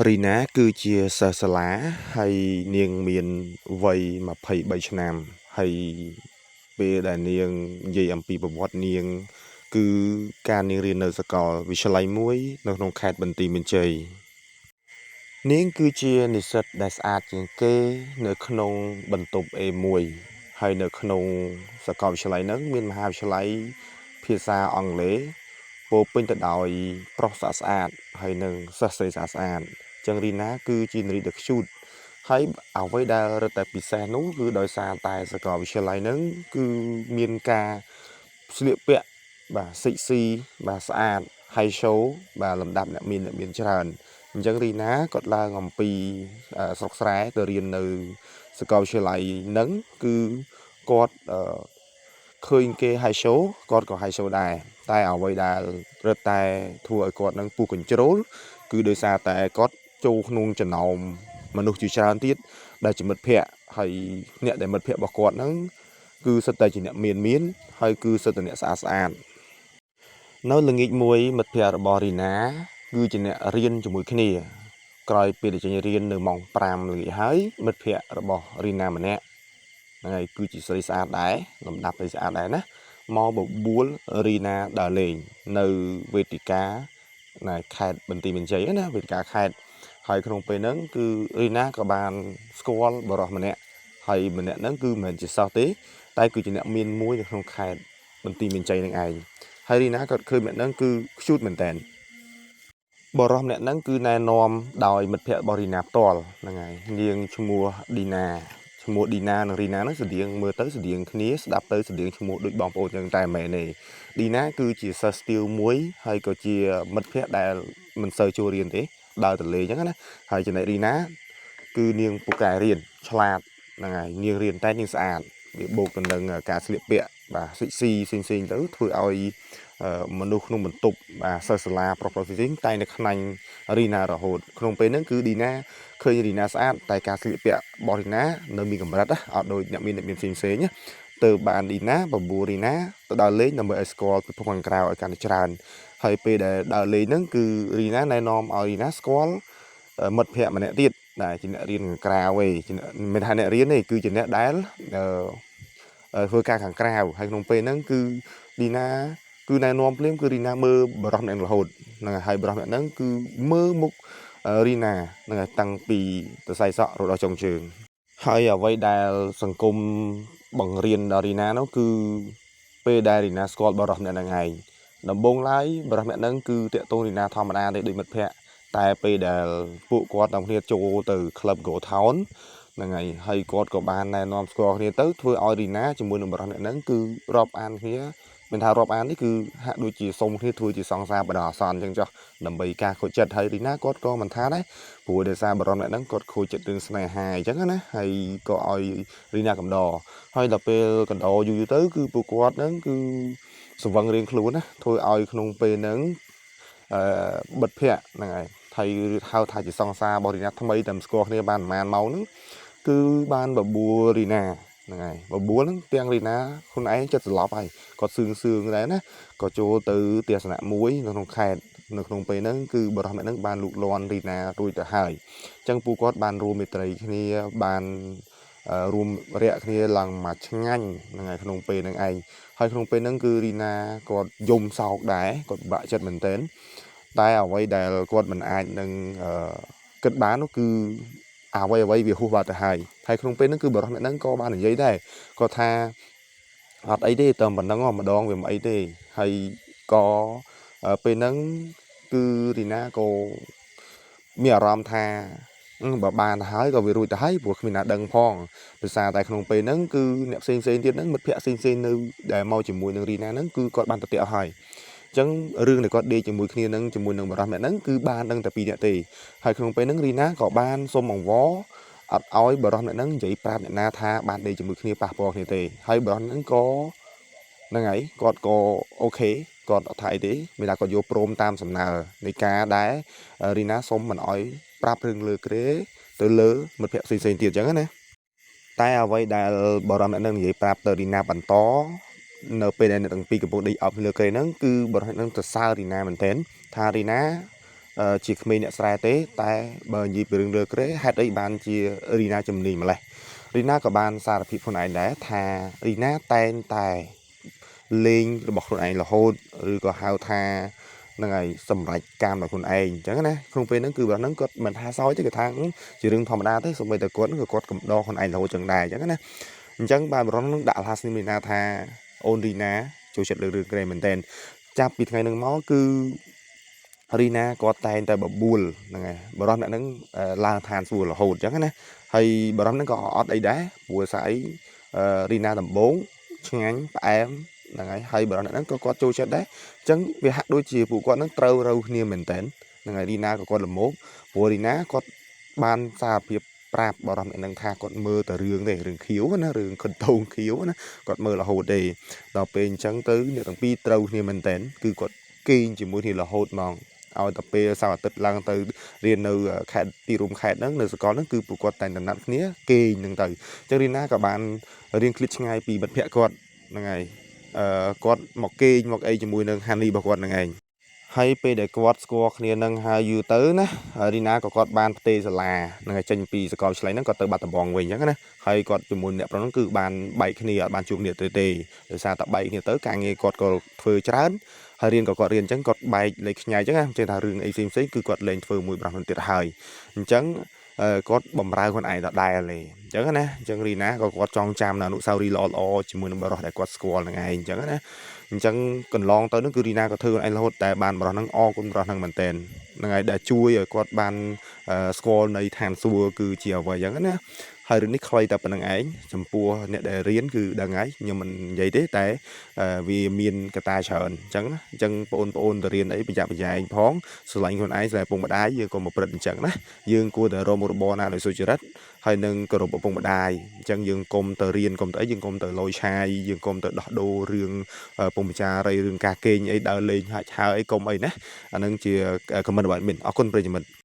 រីណាគឺជាសិស្សសាលាហើយនាងមានវ័យ23ឆ្នាំហើយពេលដែលនាងនិយាយអំពីប្រវត្តិនាងគឺការនាងរៀននៅសាកលវិទ្យាល័យមួយនៅក្នុងខេត្តបន្ទាយមានជ័យនាងគឺជានិស្សិតដែលស្អាតជាងគេនៅក្នុងបន្ទប់ A1 ហើយនៅក្នុងសាកលវិទ្យាល័យហ្នឹងមានមហាវិទ្យាល័យភាសាអង់គ្លេសពោរពេញទៅដោយប្រុសស្អាតហើយនិងសិស្សស្រីស្អាតចឹងរីណាគឺជានារីដ៏ខ្ជូតហើយអ្វីដែលរឹតតែពិសេសនោះគឺដោយសារតែសាកលវិទ្យាល័យហ្នឹងគឺមានការស្លៀកពាក់បាទសិចស៊ីបាទស្អាតហើយ show បាទលំដាប់អ្នកមានច្រើនអញ្ចឹងរីណាគាត់ឡើងអំពីស្រុកស្រែទៅរៀននៅសាកលវិទ្យាល័យហ្នឹងគឺគាត់ឃើញគេ high show គាត់ក៏ high show ដែរតែអ្វីដែលរឹតតែធ្វើឲ្យគាត់នឹងពុះកញ្ជ្រោលគឺដោយសារតែគាត់ចូលក្នុងចំណោមមនុស្សជាច្រើនទៀតដែលជាមិត្តភ័ក្តិហើយអ្នកដែលមិត្តភ័ក្តិរបស់គាត់ហ្នឹងគឺសិតតែជាអ្នកមានហើយគឺសិតតែអ្នកស្អាតនៅល្ងាចមួយមិត្តភ័ក្តិរបស់រីណាគឺជាអ្នករៀនជាមួយគ្នាក្រោយពេលចេញរៀននៅម៉ោង5ល្ងាចហើយមិត្តភ័ក្តិរបស់រីណាម្នាក់ហ្នឹងហើយគឺជាស្រីស្អាតដែរលំដាប់ស្រីស្អាតដែរណាមកបបួលរីណាដើរលេងនៅវេទិកានៅខេត្តបន្ទាយមានជ័យណាវេទិកាខេត្តហើយក្នុងពេលហ្នឹងគឺរីណាក៏បានស្គាល់បរិសម្នាក់ហើយម្នាក់ហ្នឹងគឺមិនមែនជាសិស្សទេតែគឺជាអ្នកមានមួយនៅក្នុងខេត្តបន្ទាយមានជ័យនឹងឯងហើយរីណាក៏ឃើញម្នាក់ហ្នឹងគឺខ្ជូតមែនតើបរិសម្នាក់ហ្នឹងគឺណែនាំដោយមិត្តភ័ក្តិរបស់រីណាផ្ទាល់ហ្នឹងហើយនាងឈ្មោះឌីណាឈ្មោះឌីណានិងរីណាហ្នឹងស្រដៀងមើលទៅស្រដៀងគ្នាស្ដាប់ទៅស្រដៀងឈ្មោះដូចបងប្អូនចឹងតែមិនមែនទេឌីណាគឺជាសិស្សស្ទាវមួយហើយក៏ជាមិត្តភ័ក្តិដែលមិនសូវចូលរៀនទេដើរទៅលេងចឹងណាហើយចំណែករីណាគឺនាងពូកែរៀនឆ្លាតហ្នឹងហើយនាងរៀនតែនាងស្អាតវាបូកទៅនឹងការស្លៀកពាក់បាទសិចស៊ីផ្សេងៗទៅធ្វើឲ្យមនុស្សក្នុងបន្ទប់បាទសិស្សសាលាប្រុសៗផ្សេងតែនៅខ្នាញ់រីណារហូតក្នុងពេលហ្នឹងគឺឌីណាឃើញរីណាស្អាតតែការស្លៀកពាក់របស់រីណានៅមានកម្រិតអត់ដូចអ្នកមានផ្សេងណាទៅបានឌីណាបបួលរីណាទៅដើរលេងដើម្បីឲ្យស្គាល់ពិភពខាងក្រៅឲ្យកាន់តែច្រើនហើយពេលដែលដើរលេងហ្នឹងគឺរីណាណែនាំឲ្យរីណាស្គាល់មិត្តភ័ក្តិម្នាក់ទៀតដែលជាអ្នករៀនខាងក្រៅឯងមិនថាអ្នករៀនទេគឺជាអ្នកដែលធ្វើការខាងក្រៅហើយក្នុងពេលហ្នឹងគឺឌីណាគឺណែនាំភ្លាមគឺរីណាមើលបរោះម្នាក់រហូតហ្នឹងហើយបរោះម្នាក់ហ្នឹងគឺមើលមុខរីណាហ្នឹងហើយតាំងពីសរសៃសក់រហូតដល់ចុងជើងហើយអ្វីដែលសង្គមបង្រៀនដល់រីណានោះគឺពេលដែលរីណាស្គាល់បរោះម្នាក់ហ្នឹងឯងដំបូងឡើយបរោះម្នាក់ហ្នឹងគឺតាក់ទងរីណាធម្មតាទេដូចមិត្តភ័ក្តិតែពេលដែលពួកគាត់ទាំងគ្នាចូលទៅក្លឹប Go Town ហ្នឹងហើយគាត់ក៏បានណែនាំស្គាល់គ្នាទៅធ្វើឲ្យរីណាជាមួយនឹងបរិសុទ្ធអ្នកហ្នឹងគឺរាប់អានគ្នាមិនថារាប់អាននេះគឺហាក់ដូចជាសុំគ្នាធ្វើជាសង្សារបដិអាសន្នអញ្ចឹងចុះដើម្បីការខូចចិត្តហើយរីណាគាត់ក៏មិនថាដែរព្រោះដោយសារបរិសុទ្ធអ្នកហ្នឹងគាត់ខូចចិត្តរឿងស្នេហាអញ្ចឹងណាហើយក៏ឲ្យរីណាកំដរហើយដល់ពេលកំដរយូរទៅគឺពួកគាត់ហ្នឹងគឺសង្វឹងរៀងខ្លួនណាធ្វើឲ្យក្នុងពេលហ្នឹងបិទភ័ក្រហ្នឹងហើយហើយហៅថាជាសង្សាររបស់រីណាថ្មីតែស្គាល់គ្នាបានប្រហែលម៉ោងហ្នឹងគឺបានបបួលរីណាហ្នឹងហើយបបួលហ្នឹងទាំងរីណាខ្លួនឯងចិត្តស្លាប់ហើយគាត់សឿងដែរណាក៏ចូលទៅទស្សនៈមួយនៅក្នុងខេត្តនៅក្នុងពេលហ្នឹងគឺបរិសុទ្ធហ្នឹងបានលូកលាន់រីណារួចទៅហើយអញ្ចឹងពួកគាត់បានរួមមេត្រីគ្នាបានរួមរយៈគ្នាឡើងមកឆ្ងាញ់ហ្នឹងហើយក្នុងពេលហ្នឹងឯងហើយក្នុងពេលហ្នឹងគឺរីណាគាត់យំសោកដែរគាត់បាក់ចិត្តមែនទែនតែអ្វីដែលគាត់មិនអាចនឹងគិតបាននោះគឺអ្វីវាហួសបាត់ទៅហើយក្នុងពេលហ្នឹងគឺបរិសុទ្ធអ្នកហ្នឹងក៏បាននិយាយដែរគាត់ថាអត់អីទេតែប៉ុណ្្នឹងម្ដងវាមិនអីទេហើយក៏ពេលហ្នឹងគឺរីណាក៏មានអារម្មណ៍ថាបើបានទៅហើយក៏វារួចទៅហើយព្រោះគ្មានណាដឹងផងដោយសារតែក្នុងពេលហ្នឹងគឺអ្នកផ្សេងទៀតហ្នឹងមិត្តភ័ក្តិផ្សេងនៅដែលមកជាមួយនឹងរីណាហ្នឹងគឺគាត់បានទៅទៀតអស់ហើយអញ្ចឹងរឿងដែលគាត់ដេកជាមួយគ្នានឹងជាមួយនឹងបរិសុទ្ធអ្នកហ្នឹងគឺបានដឹងតែ2នាក់ទេហើយក្នុងពេលហ្នឹងរីណាក៏បានសុំអង្វរអត់ឲ្យបរិសុទ្ធអ្នកហ្នឹងនិយាយប្រាប់អ្នកណាថាបានដេកជាមួយគ្នាប៉ះពាល់គ្នាទេហើយបរិសុទ្ធហ្នឹងក៏ហ្នឹងហើយគាត់ក៏អូខេគាត់អត់ថាអីទេមានថាគាត់យកព្រមតាមសំណើនៃការដែលរីណាសុំមិនអោយប្រាប់រឿងលើក្រេទៅលើមិត្តភ័ក្តិផ្សេងទៀតអញ្ចឹងណាតែអ្វីដែលបរិសុទ្ធអ្នកហ្នឹងនិយាយប្រាប់ទៅរីណាបន្តនៅពេលដែលអ្នកទាំងពីរកំពុងដេកអប់លើក្រេហ្នឹងគឺបរិសុទ្ធហ្នឹងទៅសើរីណាមែនទែនថារីណា ជាក្មេងអ្នកស្រែទេតែបើនិយាយពីរឿងលើក្រេហេតុអីបានជារីណាជំនាញម្លេះរីណាក៏បានសារភាពខ្លួនឯងដែរថារីណាតែងតែលេងរបស់ខ្លួនឯងរហូតឬក៏ហៅថាហ្នឹងហើយសម្រេចការរបស់ខ្លួនឯងអញ្ចឹងណាក្នុងពេលហ្នឹងគឺបើហ្នឹងគាត់មិនថាសោយទេគាត់ថាជារឿងធម្មតាទេសូម្បីតែគាត់ក៏គាត់កំដរខ្លួនឯងរហូតចឹងដែរអញ្ចឹងណាអញ្ចឹងបាទបរោះហ្នឹងដាក់ last name រីណាថាអូនរីណាចូលចិត្តលើរឿងក្រេមែនតើចាប់ពីថ្ងៃហ្នឹងមកគឺរីណាគាត់តែងតែបបួលហ្នឹងហើយបរោះអ្នកហ្នឹងឡើងឋានសួគ៌រហូតអញ្ចឹងណាហើយបរោះហ្នឹងក៏អត់អីដែរព្រោះស្អីរីណាដំបងឆ្ងាញ់ផ្អែមហ្នឹងហើយបរោះអ្នកហ្នឹងក៏គាត់ចូលចិត្តដែរអញ្ចឹងវាហាក់ដូចជាពួកគាត់ហ្នឹងត្រូវរូវគ្នាមែនតើហ្នឹងហើយរីណាក៏គាត់ល្មោកព្រោះរីណាគាត់បានសារភាពប្រាប់បរោះអ្នកហ្នឹងថាគាត់មើលតែរឿងទេរឿងខៀវណារឿងខុនតូងខៀវណាគាត់មើលរហូតទេដល់ពេលអញ្ចឹងទៅអ្នកទាំងពីរត្រូវគ្នាមែនតើគឺគាត់គេងជាមួយគ្នារហូតហ្មងឲ្យតែពេលសៅរ៍អាទិត្យឡើងទៅរៀននៅខេត្តទីរួមខេត្តហ្នឹងនៅសកលហ្នឹងគឺពួកគាត់តែងតែណាត់គ្នាគេងហ្នឹងទៅអញ្ចឹងរីណាក៏បានរៀនឃ្លាតឆ្ងាយពីមិត្តភ័ក្តិគាត់ហ្នឹងហើយគាត់មកគេងមកអីជាមួយនឹងហានីរបស់គាត់ហ្នឹងឯងហើយពេលដែលគាត់ស្គាល់គ្នានឹងហើយយូរទៅណារីណាក៏គាត់បានផ្ទេរសាលាហ្នឹងហើយចេញពីសកលវិទ្យាល័យហ្នឹងគាត់ទៅបាត់ដំបងវិញអញ្ចឹងណាហើយគាត់ជាមួយអ្នកប្រុសហ្នឹងគឺបានបែកគ្នាអត់បានជួបគ្នាទេដោយសារតែបែកគ្នាទៅការងារគាត់ក៏ធ្វើច្រើនហើយរៀនក៏គាត់រៀនអញ្ចឹងគាត់បែកលេខខ្ញែអញ្ចឹងណាចេះថារឿងអីផ្សេងៗគឺគាត់លែងធ្វើមួយប្រុសហ្នឹងទៀតហើយអញ្ចឹងគាត់បំរើខ្លួនឯងដដែលទេអញ្ចឹងណាអញ្ចឹងរីណាក៏គាត់ចងចាំនៅអនុស្សាវរីយ៍ល្អៗជាមួយនឹងបរិសុទ្ធដែលគាត់ស្គាល់ហ្នឹងឯងអញ្ចឹងណាអញ្ចឹងកន្លងទៅហ្នឹងគឺរីណាក៏ធ្វើខ្លួនឯងរហូតតែបានបរិសុទ្ធហ្នឹងអរគុណបរិសុទ្ធហ្នឹងមែនតើហ្នឹងហើយដែលជួយឲ្យគាត់បានស្គាល់នៃឋានសួគ៌គឺជាអ្វីអញ្ចឹងណាហើយរឿងនេះខ្លីតែប៉ុណ្្នឹងឯងចំពោះអ្នកដែលរៀនគឺដឹងហើយខ្ញុំមិននិយាយទេតែវាមានកត្តាច្រើនអញ្ចឹងណាអញ្ចឹងបងប្អូនទៅរៀនអីប្រយ័ត្នប្រយែងផងស្រឡាញ់ខ្លួនឯងស្រឡាញ់ឪពុកម្ដាយយើងក៏មកព្រឹត្តអញ្ចឹងណាយើងគួរតែរកមុខរបរណាដោយសុចរិតហើយនឹងគោរពឪពុកម្ដាយអញ្ចឹងយើងកុំទៅរៀនកុំទៅអីយើងកុំទៅលយឆាយយើងកុំទៅដោះដូររឿងពុំចារីរឿងការគេងអីដើរលេងហាច់ហើអីកុំអីណាអានឹងជាខមមិនរបស់អត់មានអរគុណប្រិយមិត្ត